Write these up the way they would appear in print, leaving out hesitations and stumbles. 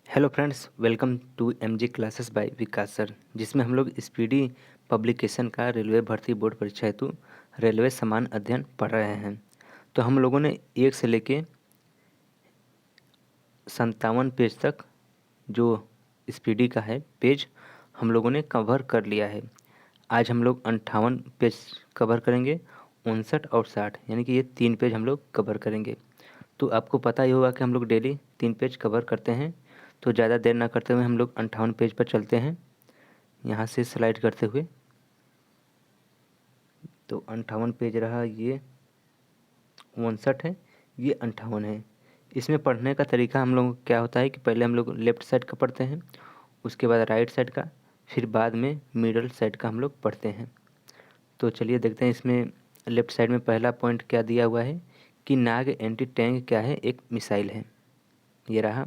Hello friends, welcome to MG classes by Vikas sir, जिसमें हम लोग स्पीडी पब्लिकेशन का रेलवे भर्ती बोर्ड परीक्षा हेतु रेलवे समान अध्ययन पढ़ रहे हैं। तो हम लोगों ने 1 से लेके 57 पेज तक जो स्पीडी का है पेज हम लोगों ने कवर कर लिया है। आज हम लोग 58 पेज कवर करेंगे, 59 और 60 यानी कि ये 3 पेज हम लोग कवर करेंगे। तो आपको पता ही होगा कि हम लोग डेली 3 पेज कवर करते हैं। तो ज़्यादा देर ना करते हुए हम लोग 58 पेज पर चलते हैं, यहाँ से स्लाइड करते हुए। तो 58 पेज रहा, ये 59 है, ये 58 है। इसमें पढ़ने का तरीका हम लोग क्या होता है कि पहले हम लोग लेफ़्ट साइड का पढ़ते हैं, उसके बाद राइट साइड का, फिर बाद में मिडल साइड का हम लोग पढ़ते हैं। तो चलिए देखते हैं इसमें लेफ़्ट साइड में पहला पॉइंट क्या दिया हुआ है कि नाग एंटी टैंक क्या है, एक मिसाइल है, ये रहा।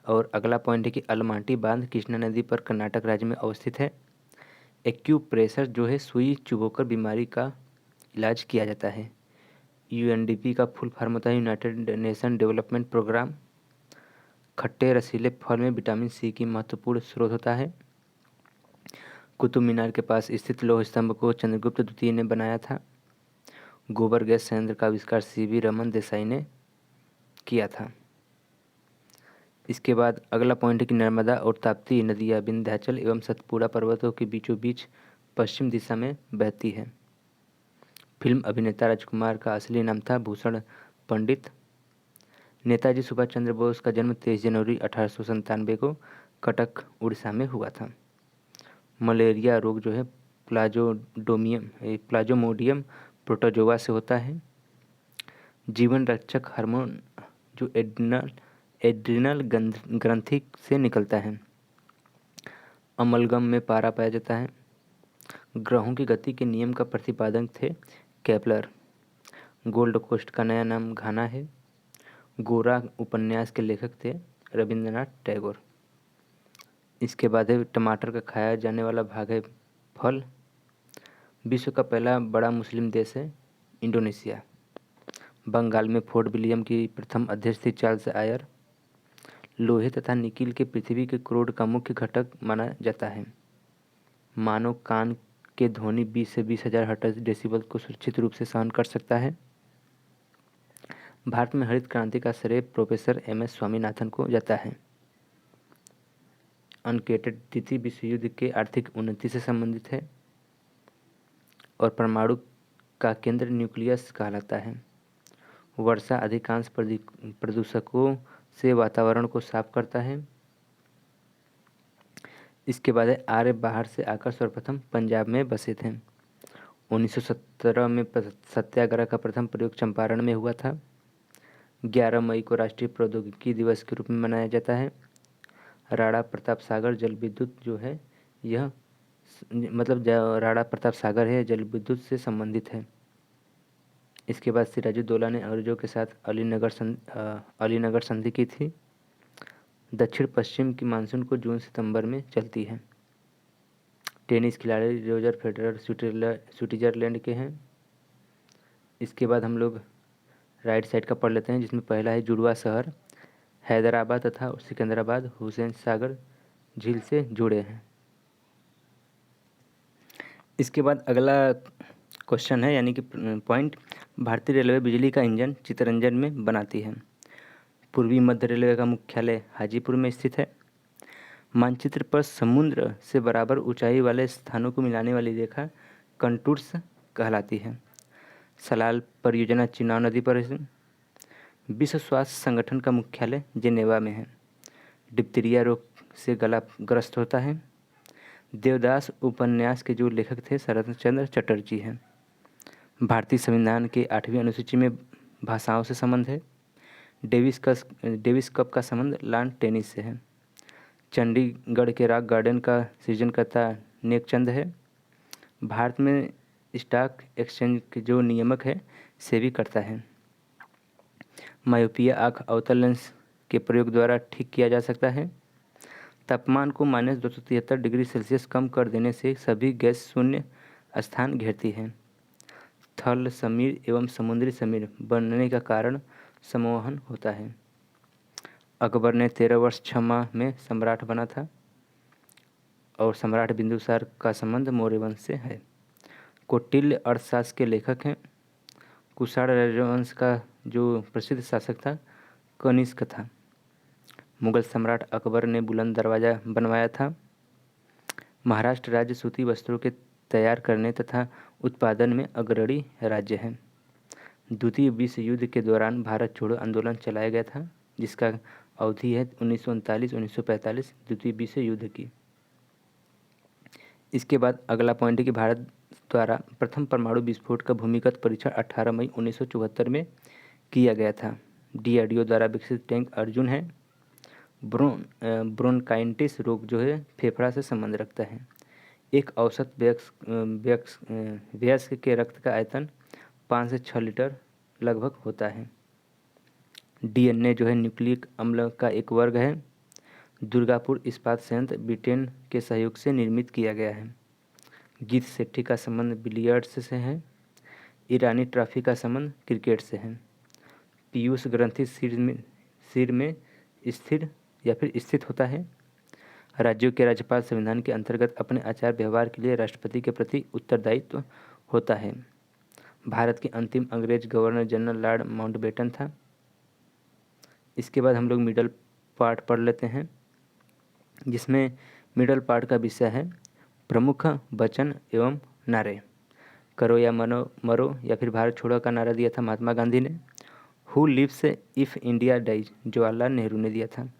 और अगला पॉइंट है कि अलमाटी बांध कृष्णा नदी पर कर्नाटक राज्य में अवस्थित है। एक्यूप्रेशर जो है सुई चुभोकर बीमारी का इलाज किया जाता है। यूएनडीपी का फुल फॉर्म होता है यूनाइटेड नेशन डेवलपमेंट प्रोग्राम। खट्टे रसीले फल में विटामिन सी की महत्वपूर्ण स्रोत होता है। कुतुब मीनार के पास स्थित लौह स्तंभ को चंद्रगुप्त द्वितीय ने बनाया था। गोबर गैस संयंत्र का आविष्कार सीवी रमन देसाई ने किया था। इसके बाद अगला पॉइंट है कि नर्मदा और ताप्ती नदियाँ विंध्याचल एवं सतपुड़ा पर्वतों के बीचों बीच पश्चिम दिशा में बहती है। फिल्म अभिनेता राजकुमार का असली नाम था भूषण पंडित। नेताजी सुभाष चंद्र बोस का जन्म 23 जनवरी 1897 को कटक उड़ीसा में हुआ था। मलेरिया रोग जो है प्लाज्मोडियम प्रोटोजोआ से होता है। जीवन रक्षक हार्मोन जो एड्रिनल ग्रंथि से निकलता है। अमलगम में पारा पाया जाता है। ग्रहों की गति के नियम का प्रतिपादक थे केपलर। गोल्ड कोस्ट का नया नाम घाना है। गोरा उपन्यास के लेखक थे रविंद्रनाथ टैगोर। इसके बाद है टमाटर का खाया जाने वाला भाग है फल। विश्व का पहला बड़ा मुस्लिम देश है इंडोनेशिया। बंगाल में फोर्ट विलियम की प्रथम अध्यक्ष थी चार्ल्स आयर। लोहे तथा निकिल के पृथ्वी के क्रोड का मुख्य घटक माना जाता है। मानव कान के ध्वनि 20 से 20,000 हर्ट्ज डेसिबल को सुरक्षित रूप से सहन कर सकता है। भारत में हरित क्रांति का श्रेय प्रोफेसर एम.एस. स्वामीनाथन को जाता है। अनकेटेड तिथि विश्व युद्ध के आर्थिक उन्नति से संबंधित है। और परमाणु का केंद्र न्यूक्लियस कहलाता है। वर्षा अधिकांश प्रदूषकों से वातावरण को साफ करता है। इसके बाद है आर्य बाहर से आकर सर्वप्रथम पंजाब में बसे थे। 1917 में सत्याग्रह का प्रथम प्रयोग चंपारण में हुआ था। 11 मई को राष्ट्रीय प्रौद्योगिकी दिवस के रूप में मनाया जाता है। राणा प्रताप सागर जल विद्युत जो है यह राणा प्रताप सागर है जल विद्युत से संबंधित है। इसके बाद सिराजुद्दौला ने अंग्रेजों के साथ अलीनगर संधि की थी। दक्षिण पश्चिम की मानसून को जून सितंबर में चलती है। टेनिस खिलाड़ी रोजर फेडरर स्विट्जरलैंड के हैं। इसके बाद हम लोग राइट साइड का पढ़ लेते हैं, जिसमें पहला है जुड़वा शहर हैदराबाद तथा सिकंदराबाद हुसैन सागर झील से जुड़े हैं। इसके बाद अगला क्वेश्चन है यानी कि पॉइंट, भारतीय रेलवे बिजली का इंजन चित्तरंजन में बनाती है। पूर्वी मध्य रेलवे का मुख्यालय हाजीपुर में स्थित है। मानचित्र पर समुद्र से बराबर ऊंचाई वाले स्थानों को मिलाने वाली रेखा कंटूर्स कहलाती है। सलाल परियोजना चिनाब नदी पर है। विश्व स्वास्थ्य संगठन का मुख्यालय जेनेवा में है। डिप्थीरिया रोग से गला ग्रस्त होता है। देवदास उपन्यास के जो लेखक थे शरत चंद्र चटर्जी हैं। भारतीय संविधान के 8वीं अनुसूची में भाषाओं से संबंध है। डेविस कप का संबंध लॉन टेनिस से है। चंडीगढ़ के रॉक गार्डन का सृजनकर्ता नेकचंद है। भारत में स्टॉक एक्सचेंज के जो नियामक है सेबी करता है। मायोपिया आँख अवतल लेंस के प्रयोग द्वारा ठीक किया जा सकता है। तापमान को -273 डिग्री सेल्सियस कम कर देने से सभी गैस शून्य स्थान घेरती है। थल समीर एवं समुद्री समीर बनने का कारण समवहन होता है। अकबर ने 13 वर्ष 6 माह में सम्राट बना था और सम्राट बिंदुसार का संबंध मौर्य वंश से है। कौटिल्य अर्थशास्त्र के लेखक हैं। कुषाण राजवंश का जो प्रसिद्ध शासक था कनिष्क था। मुगल सम्राट अकबर ने बुलंद दरवाज़ा बनवाया था। महाराष्ट्र राज्य सूती वस्त्रों के तैयार करने तथा उत्पादन में अग्रणी राज्य है। द्वितीय विश्व युद्ध के दौरान भारत छोड़ो आंदोलन चलाया गया था, जिसका अवधि है 1939-1945 द्वितीय विश्व युद्ध की। इसके बाद अगला पॉइंट है कि भारत द्वारा प्रथम परमाणु विस्फोट का भूमिगत परीक्षण 18 मई 1974 में किया गया था। डीआरडीओ द्वारा विकसित टैंक अर्जुन है। ब्रोंकाइटिस रोग जो है फेफड़ा से संबंध रखता है। एक औसत वयस्क के रक्त का आयतन 5 से 6 लीटर लगभग होता है। डीएनए जो है न्यूक्लिक अम्ल का एक वर्ग है। दुर्गापुर इस्पात संयंत्र ब्रिटेन के सहयोग से निर्मित किया गया है। गीत सेट्टी का संबंध बिलियर्ड्स से है। ईरानी ट्रॉफी का संबंध क्रिकेट से है। पीयूष ग्रंथि सिर में स्थिर या फिर स्थित होता है। राज्यों के राज्यपाल संविधान के अंतर्गत अपने आचार व्यवहार के लिए राष्ट्रपति के प्रति उत्तरदायित्व होता है। भारत के अंतिम अंग्रेज गवर्नर जनरल लॉर्ड माउंटबेटन था। इसके बाद हम लोग मिडल पार्ट पढ़ लेते हैं, जिसमें मिडल पार्ट का विषय है प्रमुख वचन एवं नारे। करो या मरो या फिर भारत छोड़ो का नारा दिया था महात्मा गांधी ने। Who lives if India dies Jawaharlal Nehru ने दिया था।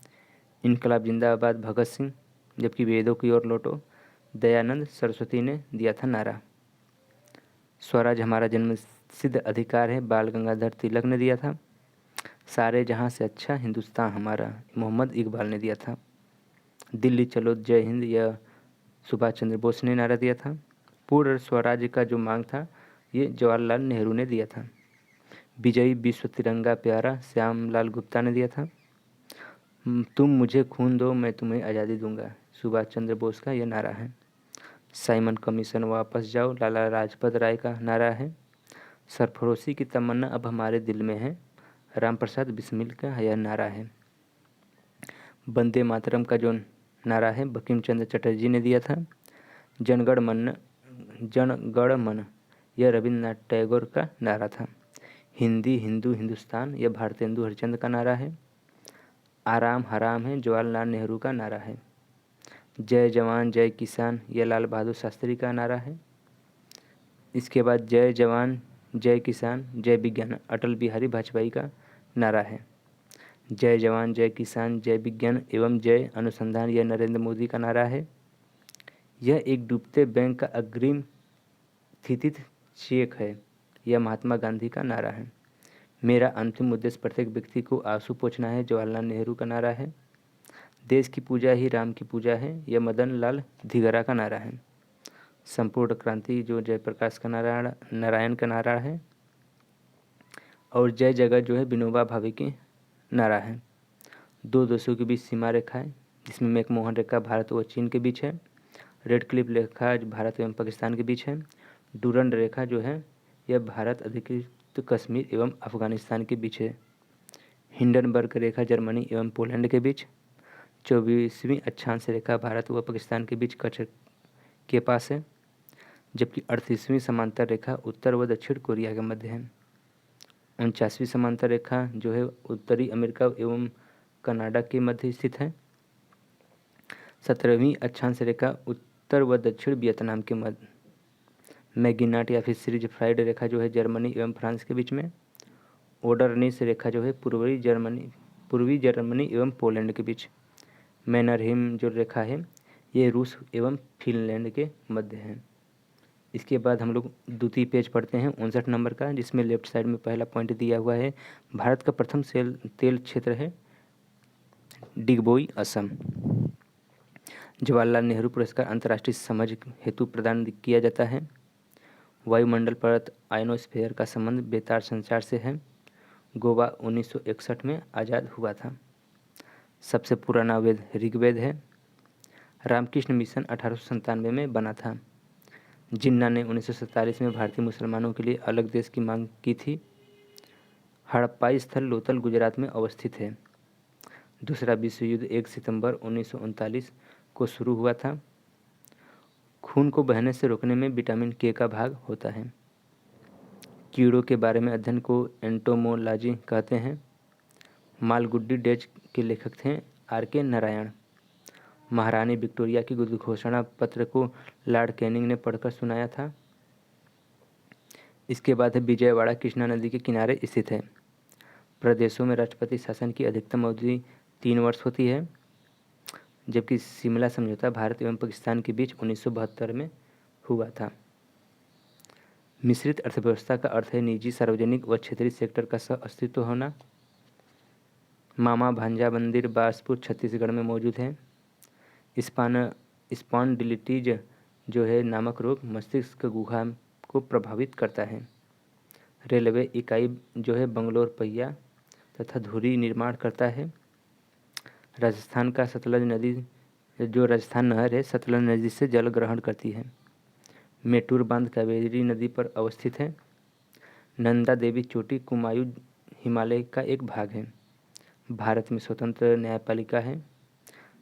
इनकलाब जिंदाबाद भगत सिंह। जबकि वेदों की ओर लौटो दयानंद सरस्वती ने दिया था नारा। स्वराज हमारा जन्मसिद्ध अधिकार है बाल गंगाधर तिलक ने दिया था। सारे जहां से अच्छा हिंदुस्तान हमारा मोहम्मद इकबाल ने दिया था। दिल्ली चलो जय हिंद यह सुभाष चंद्र बोस ने नारा दिया था। पूर्ण स्वराज का जो मांग था ये जवाहरलाल नेहरू ने दिया था। विजयी विश्व तिरंगा प्यारा श्यामलाल गुप्ता ने दिया था। तुम मुझे खून दो मैं तुम्हें आज़ादी दूंगा सुभाष चंद्र बोस का यह नारा है। साइमन कमीशन वापस जाओ लाला लाजपत राय का नारा है। सरफरोशी की तमन्ना अब हमारे दिल में है राम प्रसाद बिस्मिल का यह नारा है। वंदे मातरम का जो नारा है बंकिम चंद्र चटर्जी ने दिया था। जनगण मन यह रविन्द्रनाथ टैगोर का नारा था। हिंदी हिंदू हिंदुस्तान यह भारतेंदु हरिचंद का नारा है। आराम हराम है जवाहरलाल नेहरू का नारा है। जय जवान जय किसान यह लाल बहादुर शास्त्री का नारा है। इसके बाद जय जवान जय किसान जय विज्ञान अटल बिहारी वाजपेयी का नारा है। जय जवान जय किसान जय विज्ञान एवं जय अनुसंधान यह नरेंद्र मोदी का नारा है। यह एक डूबते बैंक का अग्रिम स्थितित चेक है यह महात्मा गांधी का नारा है। मेरा अंतिम उद्देश्य प्रत्येक व्यक्ति को आंसू पोंछना है जवाहरलाल नेहरू का नारा है। देश की पूजा ही राम की पूजा है यह मदन लाल धिगरा का नारा है। संपूर्ण क्रांति जो जयप्रकाश का नारायण का नारा है। और जय जगत जो है विनोबा भावे की नारा है। दो देशों के बीच सीमा रेखा है जिसमें मैकमोहन रेखा भारत व चीन के बीच है। रेड क्लिफ रेखा भारत एवं पाकिस्तान के बीच है। डूरंड रेखा जो है यह भारत अधिकृत कश्मीर एवं अफगानिस्तान के बीच है। हिंडनबर्ग रेखा जर्मनी एवं पोलैंड के बीच। 24वीं अक्षांश रेखा भारत व पाकिस्तान के बीच कच्छ के पास है। जबकि 38वीं समांतर रेखा उत्तर व दक्षिण कोरिया के मध्य है। 49वीं समांतर रेखा जो है उत्तरी अमेरिका एवं कनाडा के मध्य स्थित है। 17वीं अक्षांश रेखा उत्तर व दक्षिण वियतनाम के मध्य। मैगिनाट या फिर सीरीज फ्राइड रेखा जो है जर्मनी एवं फ्रांस के बीच में। ओडरनिस रेखा जो है पूर्वी जर्मनी एवं पोलैंड के बीच। मैनरहिम जो रेखा है ये रूस एवं फिनलैंड के मध्य है। इसके बाद हम लोग द्वितीय पेज पढ़ते हैं 59 नंबर का, जिसमें लेफ्ट साइड में पहला पॉइंट दिया हुआ है भारत का प्रथम तेल क्षेत्र है डिगबोई असम। जवाहरलाल नेहरू पुरस्कार अंतर्राष्ट्रीय समझ हेतु प्रदान किया जाता है। वायुमंडल परत आयनोस्फीयर का संबंध बेतार संचार से है। गोवा 1961 में आज़ाद हुआ था। सबसे पुराना वेद ऋग्वेद है। रामकृष्ण मिशन 1897 में बना था। जिन्ना ने 1947 में भारतीय मुसलमानों के लिए अलग देश की मांग की थी। हड़प्पाई स्थल लोथल गुजरात में अवस्थित है। दूसरा विश्व युद्ध 1 सितंबर 1939 को शुरू हुआ था। खून को बहने से रोकने में विटामिन के का भाग होता है। कीड़ों के बारे में अध्ययन को एंटोमोलॉजी कहते हैं। मालगुडी डेज के लेखक थे R.K. नारायण। महारानी विक्टोरिया की उद्घोषणा पत्र को लॉर्ड कैनिंग ने पढ़कर सुनाया था। इसके बाद विजयवाड़ा कृष्णा नदी के किनारे स्थित है। प्रदेशों में राष्ट्रपति शासन की अधिकतम अवधि 3 वर्ष होती है, जबकि शिमला समझौता भारत एवं पाकिस्तान के बीच 1972 में हुआ था। मिश्रित अर्थव्यवस्था का अर्थ है निजी, सार्वजनिक व क्षेत्रीय सेक्टर का सह अस्तित्व होना। मामा भांजा मंदिर बासपुर छत्तीसगढ़ में मौजूद है। स्पॉन्डिलिटिज जो है नामक रोग मस्तिष्क गुहा को प्रभावित करता है। रेलवे इकाई जो है बंगलोर पहिया तथा धुरी निर्माण करता है। राजस्थान का सतलज नदी जो राजस्थान नहर है सतलज नदी से जल ग्रहण करती है। मेटूर बांध कावेरी नदी पर अवस्थित है। नंदा देवी चोटी कुमायूं हिमालय का एक भाग है। भारत में स्वतंत्र न्यायपालिका है।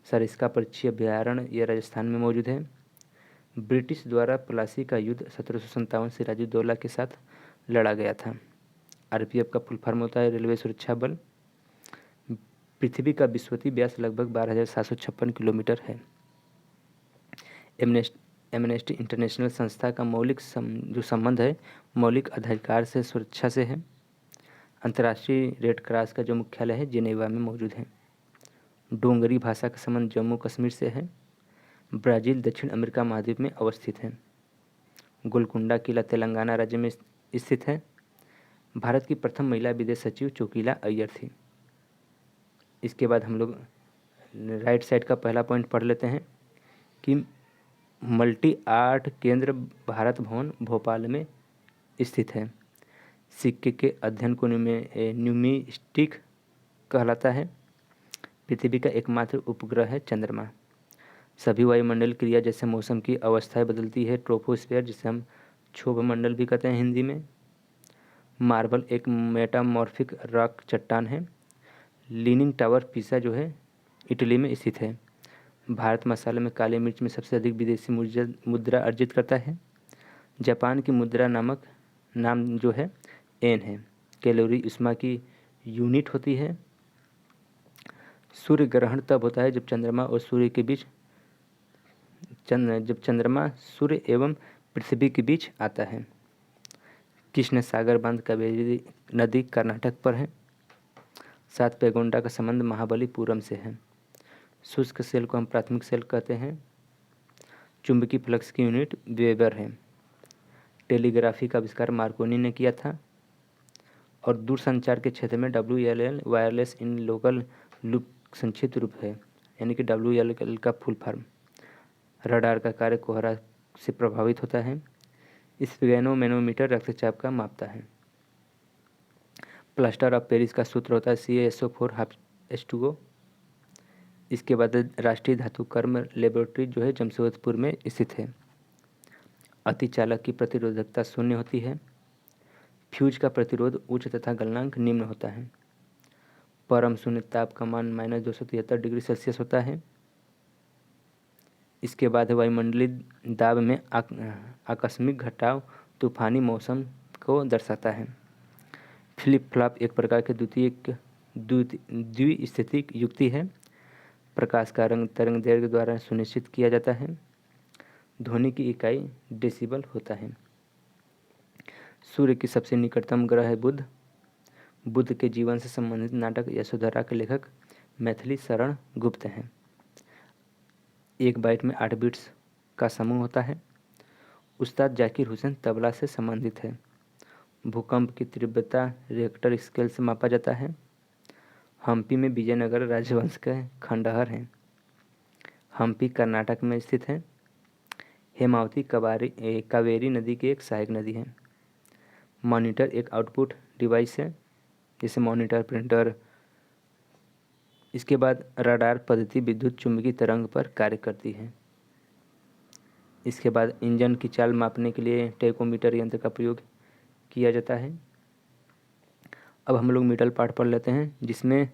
सरिस्का पक्षी अभयारण्य यह राजस्थान में मौजूद है। ब्रिटिश द्वारा प्लासी का युद्ध 1757 सिराजुद्दौला के साथ लड़ा गया था। RPF का फुल फॉर्म होता है रेलवे सुरक्षा बल। पृथ्वी का विश्वती व्यास लगभग 12,756 किलोमीटर है। एमनेस्टी इंटरनेशनल संस्था का मौलिक जो संबंध है मौलिक अधिकार से सुरक्षा से है। अंतर्राष्ट्रीय रेड क्रॉस का जो मुख्यालय है जिनेवा में मौजूद है। डोंगरी भाषा का संबंध जम्मू कश्मीर से है। ब्राज़ील दक्षिण अमेरिका महाद्वीप में अवस्थित है। गोलकुंडा किला तेलंगाना राज्य में स्थित है। भारत की प्रथम महिला विदेश सचिव चोकीला अय्यर थी। इसके बाद हम लोग राइट साइड का पहला पॉइंट पढ़ लेते हैं कि मल्टी आर्ट केंद्र भारत भवन भोपाल में स्थित है। सिक्के के अध्ययन को न्यूमिस्टिक कहलाता है। पृथ्वी का एकमात्र उपग्रह है चंद्रमा। सभी वायुमंडल क्रिया जैसे मौसम की अवस्थाएं बदलती है ट्रोपोस्फेयर जिसे हम क्षोभ मंडल भी कहते हैं हिंदी में। मार्बल एक मेटामॉर्फिक रॉक चट्टान है। लीनिंग टावर पीसा जो है इटली में स्थित है। भारत मसाले में काली मिर्च में सबसे अधिक विदेशी मुद्रा अर्जित करता है। जापान की मुद्रा नाम जो है एन है। कैलोरी उष्मा की यूनिट होती है। सूर्य ग्रहण तब होता है जब चंद्रमा और सूर्य के बीच जब चंद्रमा सूर्य एवं पृथ्वी के बीच आता है। कृष्ण सागर बांध कावेरी नदी कर्नाटक पर है। सात पैगोंडा का संबंध महाबलीपुरम से है। शुष्क सेल को हम प्राथमिक सेल कहते हैं। चुंबकीय फ्लक्स की यूनिट वेबर है। टेलीग्राफी का आविष्कार मार्कोनी ने किया था। और दूरसंचार के क्षेत्र में WLL wireless in local loop संक्षिप्त रूप है, यानी कि WLL का फुल फॉर्म। रडार का कार्य कोहरा से प्रभावित होता है। स्फिगेनोमेनोमीटर रक्तचाप का मापता है। प्लास्टर ऑफ पेरिस का सूत्र होता है CaSO4 इसके बाद राष्ट्रीय धातुकर्म लेबोरेटरी जो है जमशेदपुर में स्थित है। अतिचालक की प्रतिरोधकता 0 होती है। फ्यूज का प्रतिरोध उच्च तथा गलनांक निम्न होता है। परम शून्य ताप का मान -273 डिग्री सेल्सियस होता है। इसके बाद वायुमंडलीय दाब में आकस्मिक घटाव तूफानी मौसम को दर्शाता है। फ्लिप फ्लॉप एक प्रकार की द्विस्थितिक युक्ति है। प्रकाश का रंग तरंग दैर्घ्य द्वारा सुनिश्चित किया जाता है। ध्वनि की इकाई डेसिबल होता है। सूर्य की सबसे निकटतम ग्रह है बुध। बुध के जीवन से संबंधित नाटक यशोधरा के लेखक मैथिली शरण गुप्त हैं। एक बाइट में 8 बिट्स का समूह होता है। उस्ताद जाकिर हुसैन तबला से संबंधित है। भूकंप की तीव्रता रिएक्टर स्केल से मापा जाता है। हम्पी में विजयनगर राजवंश के खंडहर हैं। हम्पी कर्नाटक में स्थित है। हेमावती कावेरी नदी की एक सहायक नदी है। मॉनिटर एक आउटपुट डिवाइस है जैसे मॉनिटर प्रिंटर। इसके बाद रडार पद्धति विद्युत चुम्बकीय तरंग पर कार्य करती है। इसके बाद इंजन की चाल मापने के लिए टेकोमीटर यंत्र का प्रयोग किया जाता है। अब हम लोग मिडल पार्ट पढ़ लेते हैं जिसमें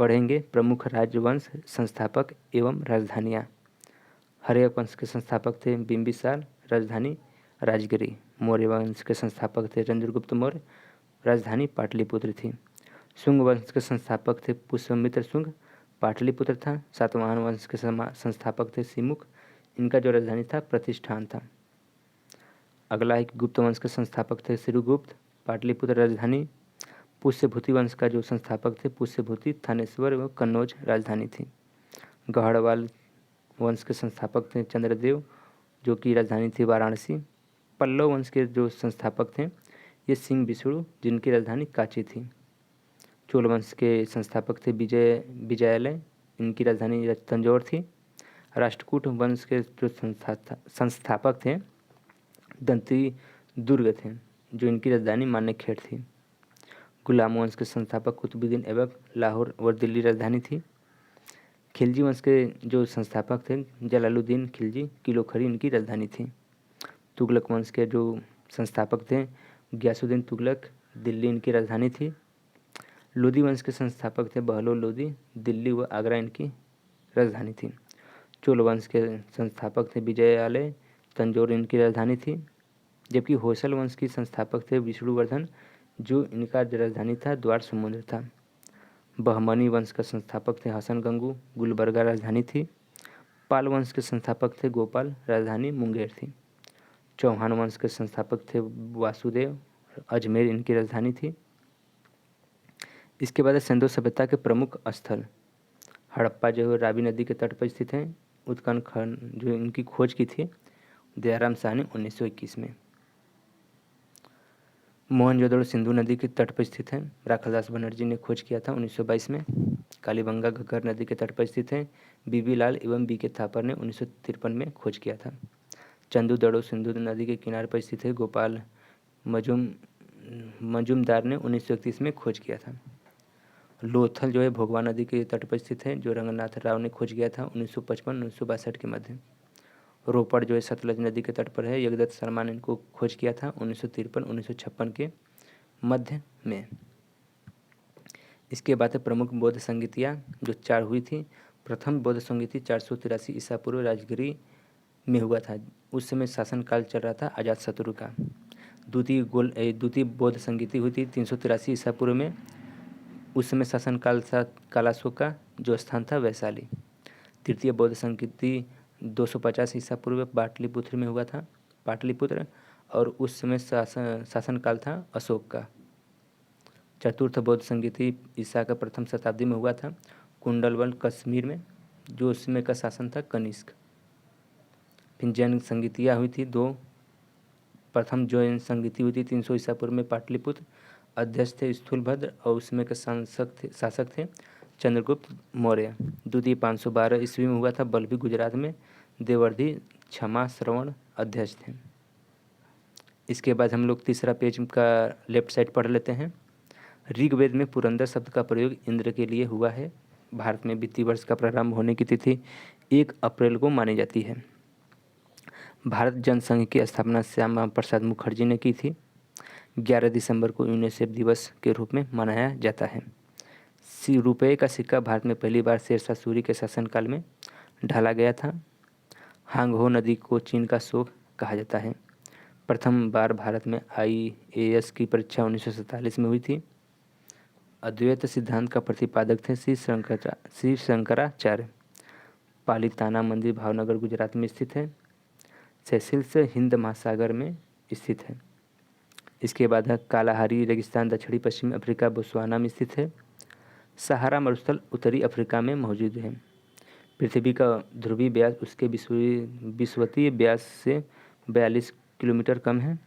पढ़ेंगे प्रमुख राजवंश, संस्थापक एवं राजधानियाँ। हर्यक वंश के संस्थापक थे बिंबिसार, राजधानी राजगिरी। मौर्य वंश के संस्थापक थे चंद्रगुप्त मौर्य, राजधानी पाटलिपुत्र थी। शुंग वंश के संस्थापक थे पुष्यमित्र शुंग, पाटलिपुत्र था। सातवाहन वंश के संस्थापक थे सिमुख, इनका जो राजधानी था प्रतिष्ठान था। अगला है कि गुप्त वंश के संस्थापक थे श्रीगुप्त, पाटलिपुत्र राजधानी। पुष्यभूति वंश का जो संस्थापक थे पुष्यभूति, थानेश्वर व कन्नौज राजधानी थी। गढ़वाल वंश के संस्थापक थे चंद्रदेव, जो कि राजधानी थी वाराणसी। पल्लव वंश के जो संस्थापक थे ये सिंह विष्णु, जिनकी राजधानी कांची थी। चोल वंश के संस्थापक थे विजयालय, इनकी राजधानी तंजौर थी। राष्ट्रकूट वंश के जो संस्थापक थे दंती दुर्ग थे, जो इनकी राजधानी मानेकखेड़ थी। गुलाम वंश के संस्थापक कुतुबुद्दीन ऐबक, लाहौर और दिल्ली राजधानी थी। खिलजी वंश के जो संस्थापक थे जलालुद्दीन खिलजी, किलोखरी इनकी राजधानी थी। तुगलक वंश के जो संस्थापक थे गयासुद्दीन तुगलक, दिल्ली इनकी राजधानी थी। लोदी वंश के संस्थापक थे बहलोल लोदी, दिल्ली व आगरा इनकी राजधानी थी। चोल वंश के संस्थापक थे विजयालय, तंजौर इनकी राजधानी थी। जबकि होयसल वंश की संस्थापक थे विष्णुवर्धन, जो इनका राजधानी था द्वार समुद्र था। बहमनी वंश का संस्थापक थे हसन गंगू, गुलबर्गा राजधानी थी। पाल वंश के संस्थापक थे गोपाल, राजधानी मुंगेर थी। चौहान वंश के संस्थापक थे वासुदेव, अजमेर इनकी राजधानी थी। इसके बाद सिंधु सभ्यता के प्रमुख स्थल। हड़प्पा जो है रावी नदी के तट पर स्थित है। उत्खनन खन जो इनकी खोज की थी दयाराम शाह ने 1921 में। मोहनजोदड़ो सिंधु नदी के तट पर स्थित है, राखालदास बनर्जी ने खोज किया था 1922 में। कालीबंगा घग्गर नदी के तट पर स्थित है, बीबी लाल एवं बी के थापर ने 1953 में खोज किया था। चंदू दड़ो सिंधु नदी के किनारे पर स्थित है, गोपाल मजूमदार ने 1931 में खोज किया था। लोथल जो है भोगवा नदी के तट पर स्थित है, जो रंगनाथ राव ने खोज किया था 1955-1962 के मध्य। रोपड़ जो है सतलज नदी के तट पर है, जगदत्त शर्मा ने इनको खोज किया था 1953-1956 के मध्य में। इसके बाद प्रमुख बौद्ध संगीतियाँ जो 4 हुई थी। प्रथम बौद्ध संगीति 483 ईसा पूर्व राजगिरी में हुआ था, उस समय शासनकाल चल रहा था अजातशत्रु का। द्वितीय बौद्ध संगीति हुई थी 383 ईसा पूर्व में, उस समय शासनकाल था कालाशोक का, जो स्थान था वैशाली। तृतीय बौद्ध संगीति 250 ईसा पूर्व पाटलिपुत्र में हुआ था, पाटलिपुत्र, और उस समय शासनकाल था अशोक का। चतुर्थ बौद्ध संगीति ईसा का प्रथम शताब्दी में हुआ था, कुंडलवन कश्मीर में, जो उस समय का शासन था कनिष्क। फिर जैन संगीतियाँ हुई थी 2। प्रथम जैन संगीति हुई थी 300 ईसा पूर्व में पाटलिपुत्र, अध्यक्ष थे स्थूलभद्र और उसमें के शासक थे चंद्रगुप्त मौर्य। द्वितीय 512 ईस्वी में हुआ था बल्लभी गुजरात में, देवर्धि क्षमा श्रवण अध्यक्ष थे। इसके बाद हम लोग तीसरा पेज का लेफ्ट साइड पढ़ लेते हैं। ऋग्वेद में पुरंदर शब्द का प्रयोग इंद्र के लिए हुआ है। भारत में वित्तीय वर्ष का प्रारंभ होने की तिथि 1 अप्रैल को मानी जाती है। भारत जनसंघ की स्थापना श्यामा प्रसाद मुखर्जी ने की थी। 11 दिसंबर को यूनिसेफ दिवस के रूप में मनाया जाता है। रुपये का सिक्का भारत में पहली बार शेरशाह सूरी के शासनकाल में ढाला गया था। हांगहो नदी को चीन का शोक कहा जाता है। प्रथम बार भारत में IAS की परीक्षा 1947 में हुई थी। अद्वैत सिद्धांत का प्रतिपादक थे श्री शंकराचार्य। पालीताना मंदिर भावनगर गुजरात में स्थित है। सेसिल्स हिंद महासागर में स्थित है। इसके बाद है कालाहारी रेगिस्तान दक्षिणी पश्चिमी अफ्रीका बोत्सवाना में स्थित है। सहारा मरुस्थल उत्तरी अफ्रीका में मौजूद है। पृथ्वी का ध्रुवीय व्यास उसके विषुवतीय व्यास से 42 किलोमीटर कम है।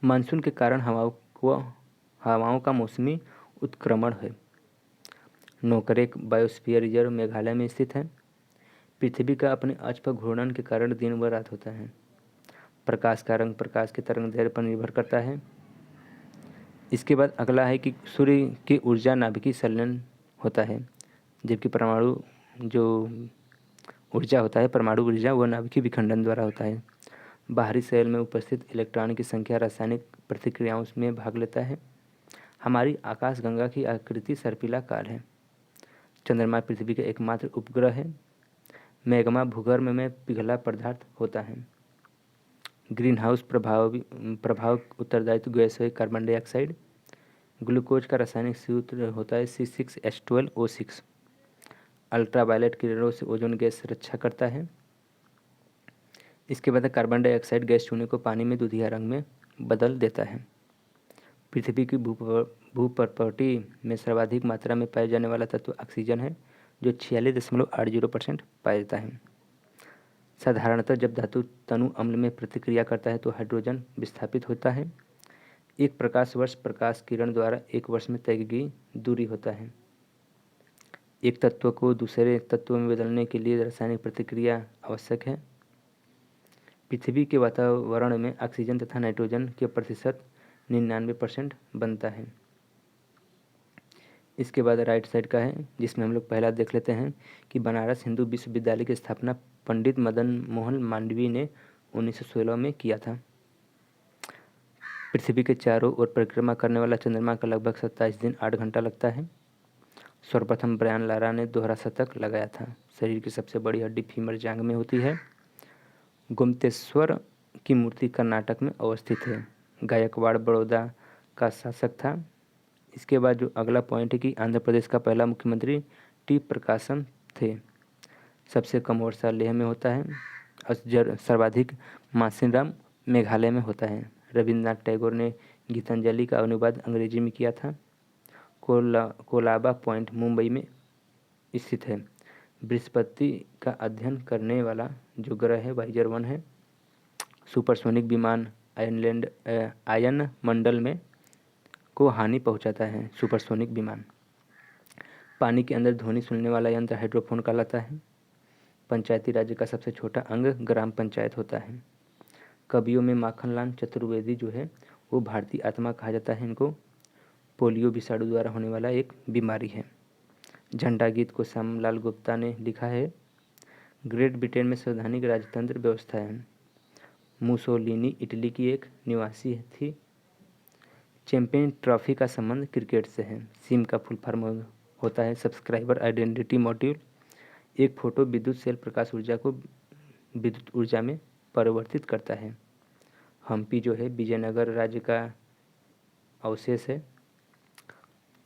मानसून के कारण हवाओं का मौसमी उत्क्रमण है। नोकरेक बायोस्फीयर रिजर्व मेघालय में स्थित है। पृथ्वी का अपने अक्ष पर घूर्णन के कारण दिन व रात होता है। प्रकाश का रंग प्रकाश के तरंगदैर्घ्य पर निर्भर करता है। इसके बाद अगला है कि सूर्य की ऊर्जा नाभिकीय संलयन होता है, जबकि परमाणु जो ऊर्जा होता है परमाणु ऊर्जा वह नाभिकीय विखंडन द्वारा होता है। बाहरी सेल में उपस्थित इलेक्ट्रॉन की संख्या रासायनिक प्रतिक्रियाओं में भाग लेता है। हमारी आकाशगंगा की आकृति सर्पिलाकार है। चंद्रमा पृथ्वी का एकमात्र उपग्रह है। मैग्मा भूगर्भ में पिघला पदार्थ होता है। ग्रीन हाउस प्रभाव उत्तरदायित्व गैस है कार्बन डाइऑक्साइड। ग्लूकोज का रासायनिक सूत्र होता है C6H12O6। अल्ट्रावायलेट किरणों से ओजोन गैस रक्षा करता है। इसके बाद कार्बन डाइऑक्साइड गैस चूने को पानी में दूधिया रंग में बदल देता है। पृथ्वी की भूप्रकृति में सर्वाधिक मात्रा में पाए जाने वाला तत्व ऑक्सीजन है, जो 46.80% पाया जाता है। साधारणतः जब धातु तनु अम्ल में प्रतिक्रिया करता है तो हाइड्रोजन विस्थापित होता है। एक प्रकाश वर्ष प्रकाश किरण द्वारा एक वर्ष में तय की गई दूरी होता है। एक तत्व को दूसरे तत्व में बदलने के लिए रासायनिक प्रतिक्रिया आवश्यक है। पृथ्वी के वातावरण में ऑक्सीजन तथा नाइट्रोजन के प्रतिशत 99% बनता है। इसके बाद राइट साइड का है, जिसमें हम लोग पहला देख लेते हैं कि बनारस हिंदू विश्वविद्यालय की स्थापना पंडित मदन मोहन मालवीय ने 1916 में किया था। पृथ्वी के चारों ओर परिक्रमा करने वाला चंद्रमा का लगभग 27 दिन 8 घंटा लगता है। सर्वप्रथम ब्रायन लारा ने दोहरा शतक लगाया था। शरीर की सबसे बड़ी हड्डी फीमर जांघ में होती है। गोमतेश्वर की मूर्ति कर्नाटक में अवस्थित है। गायकवाड़ बड़ौदा का शासक था। इसके बाद जो अगला पॉइंट है कि आंध्र प्रदेश का पहला मुख्यमंत्री टी प्रकाशम थे। सबसे कम वर्षा लेह में होता है और सर्वाधिक मासिनराम मेघालय में होता है। रविन्द्रनाथ टैगोर ने गीतांजलि का अनुवाद अंग्रेजी में किया था। कोलाबा पॉइंट मुंबई में स्थित है। बृहस्पति का अध्ययन करने वाला जो ग्रह है वाइजर 1 है। सुपरसोनिक विमान आयन मंडल में को हानि पहुंचाता है। सुपरसोनिक विमान। पानी के अंदर ध्वनि सुनने वाला यंत्र हाइड्रोफोन कहलाता है। पंचायती राज्य का सबसे छोटा अंग ग्राम पंचायत होता है। कवियों में माखनलाल चतुर्वेदी जो है वो भारतीय आत्मा कहा जाता है। इनको पोलियो विषाणु द्वारा होने वाला एक बीमारी है। झंडा गीत को श्यामलाल गुप्ता ने लिखा है। ग्रेट ब्रिटेन में संवैधानिक राजतंत्र व्यवस्था है। मुसोलिनी इटली की एक निवासी थी। चैंपियन ट्रॉफी का संबंध क्रिकेट से है। सिम का फुल फॉर्म होता है सब्सक्राइबर आइडेंटिटी मॉड्यूल। एक फोटो विद्युत सेल प्रकाश ऊर्जा को विद्युत ऊर्जा में परिवर्तित करता है। हम्पी जो है विजयनगर राज्य का अवशेष है।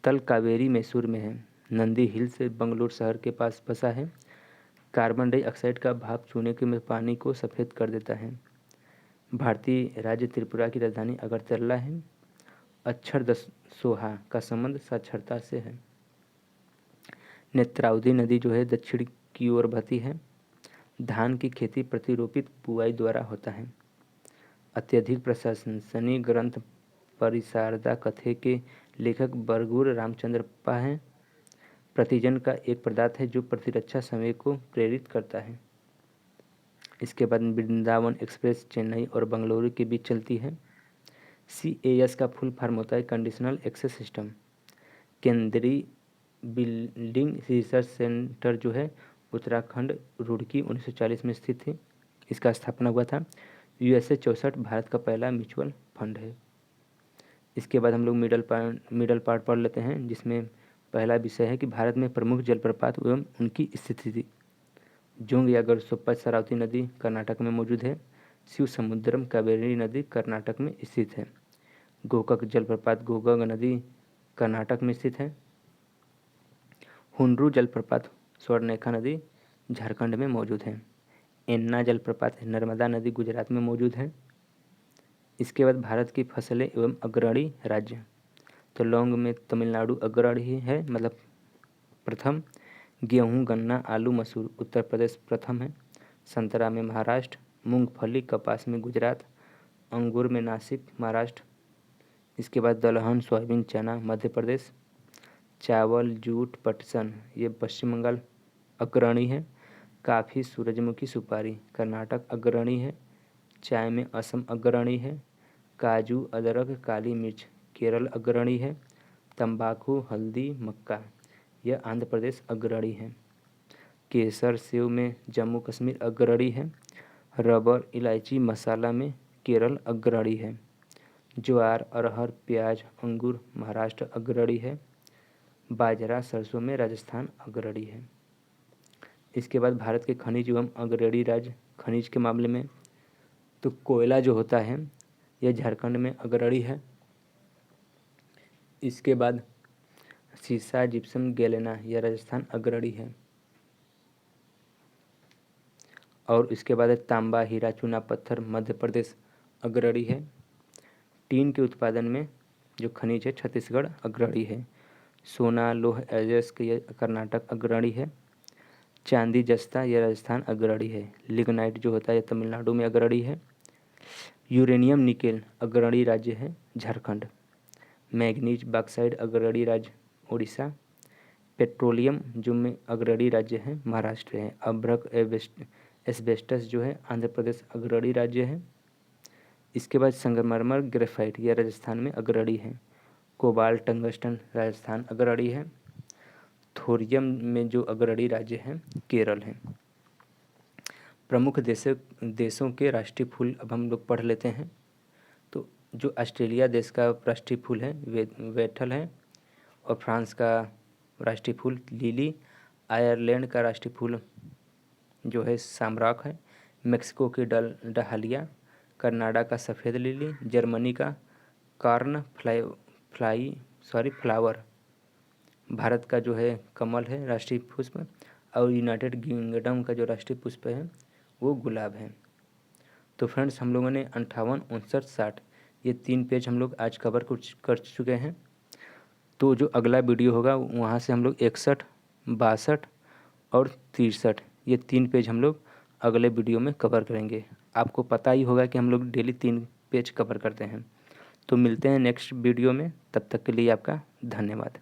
तल कावेरी मैसूर में है। नंदी हिल्स बंगलोर शहर के पास बसा है। कार्बन डाइऑक्साइड का भाप चूने के में पानी को सफ़ेद कर देता है। भारतीय राज्य त्रिपुरा की राजधानी अगरतला है। अक्षर दसोहा का संबंध साक्षरता से है। नेत्रावती नदी जो है दक्षिण की ओर बहती है। धान की खेती प्रतिरोपित बुआई द्वारा होता है। अत्यधिक प्रशंसनीय ग्रंथ परिशारदा कथे के लेखक बरगुर रामचंद्रप्पा हैं। प्रतिजन का एक पदार्थ है जो प्रतिरक्षा समय को प्रेरित करता है। इसके बाद वृंदावन एक्सप्रेस चेन्नई और बेंगलुरु के बीच चलती है। CAS का फुल फॉर्म होता है कंडीशनल एक्सेस सिस्टम। केंद्रीय बिल्डिंग रिसर्च सेंटर जो है उत्तराखंड रुड़की 1940 में स्थित थी। इसका स्थापना हुआ था। USA 64 भारत का पहला म्यूचुअल फंड है। इसके बाद हम लोग मिडल पार्ट पढ़ लेते हैं, जिसमें पहला विषय है कि भारत में प्रमुख जलप्रपात एवं उनकी स्थिति। जोंग या गरसोप्पा शरावती नदी कर्नाटक में मौजूद है। शिव समुद्रम कावेरी नदी कर्नाटक में स्थित है। गोकक जलप्रपात गोगंग नदी कर्नाटक में स्थित है। हुंड्रू जलप्रपात स्वर्णरेखा नदी झारखंड में मौजूद है। एन्ना जलप्रपात नर्मदा नदी गुजरात में मौजूद है। इसके बाद भारत की फसलें एवं अग्रणी राज्य, तो लौंग में तमिलनाडु अग्रणी है, मतलब प्रथम। गेहूं गन्ना आलू मसूर उत्तर प्रदेश प्रथम है। संतरा में महाराष्ट्र। मूंगफली कपास में गुजरात। अंगूर में नासिक महाराष्ट्र। इसके बाद दलहन सोयाबीन चना मध्य प्रदेश। चावल जूट पटसन ये पश्चिम बंगाल अग्रणी है। काफ़ी सूरजमुखी सुपारी कर्नाटक अग्रणी है। चाय में असम अग्रणी है। काजू अदरक काली मिर्च केरल अग्रणी है। तंबाकू हल्दी मक्का यह आंध्र प्रदेश अग्रणी है। केसर सेव में जम्मू कश्मीर अग्रणी है। रबर इलायची मसाला में केरल अग्रणी है। ज्वार अरहर प्याज अंगूर महाराष्ट्र अग्रणी है। बाजरा सरसों में राजस्थान अग्रणी है। इसके बाद भारत के खनिज एवं अग्रणी राज्य खनिज के मामले में तो कोयला जो होता है यह झारखंड में अग्रणी है। इसके बाद सीसा जिप्सम गैलेना यह राजस्थान अग्रणी है। और इसके बाद तांबा हीरा चूना पत्थर मध्य प्रदेश अग्रणी है। टीन के उत्पादन में जो खनिज है छत्तीसगढ़ अग्रणी है। सोना लोह अयस्क यह कर्नाटक अग्रणी है। चांदी जस्ता यह राजस्थान अग्रणी है। लिग्नाइट जो होता है यह तमिलनाडु में अग्रणी है। यूरेनियम निकेल अग्रणी राज्य है झारखंड। मैग्नीज बॉक्साइट अग्रणी राज्य उड़ीसा। पेट्रोलियम जो में अग्रणी राज्य है महाराष्ट्र है। अभ्रक एस्बेस्टस जो है आंध्र प्रदेश अग्रणी राज्य है। इसके बाद संगमरमर ग्रेफाइट यह राजस्थान में अग्रणी है। कोबाल्ट टंगस्टन राजस्थान अग्रणी है। थोरियम में जो अग्रणी राज्य है केरल है। प्रमुख देशों के राष्ट्रीय फूल अब हम लोग पढ़ लेते हैं। तो जो ऑस्ट्रेलिया देश का राष्ट्रीय फूल है वेथल है। और फ्रांस का राष्ट्रीय फूल लिली। आयरलैंड का राष्ट्रीय फूल जो है सामराक है। मेक्सिको की डहालिया। कनाडा का सफ़ेद लिली। जर्मनी का कार्न फ्लावर। भारत का जो है कमल है राष्ट्रीय पुष्प। और यूनाइटेड किंगडम का जो राष्ट्रीय पुष्प है वो गुलाब है। तो फ्रेंड्स हम लोगों ने 58, 59, 60 ये 3 पेज हम लोग आज कवर कर चुके हैं। तो जो अगला वीडियो होगा वहाँ से हम लोग 61, 62 और 63 ये 3 पेज हम लोग अगले वीडियो में कवर करेंगे। आपको पता ही होगा कि हम लोग डेली 3 पेज कवर करते हैं। तो मिलते हैं नेक्स्ट वीडियो में, तब तक के लिए आपका धन्यवाद।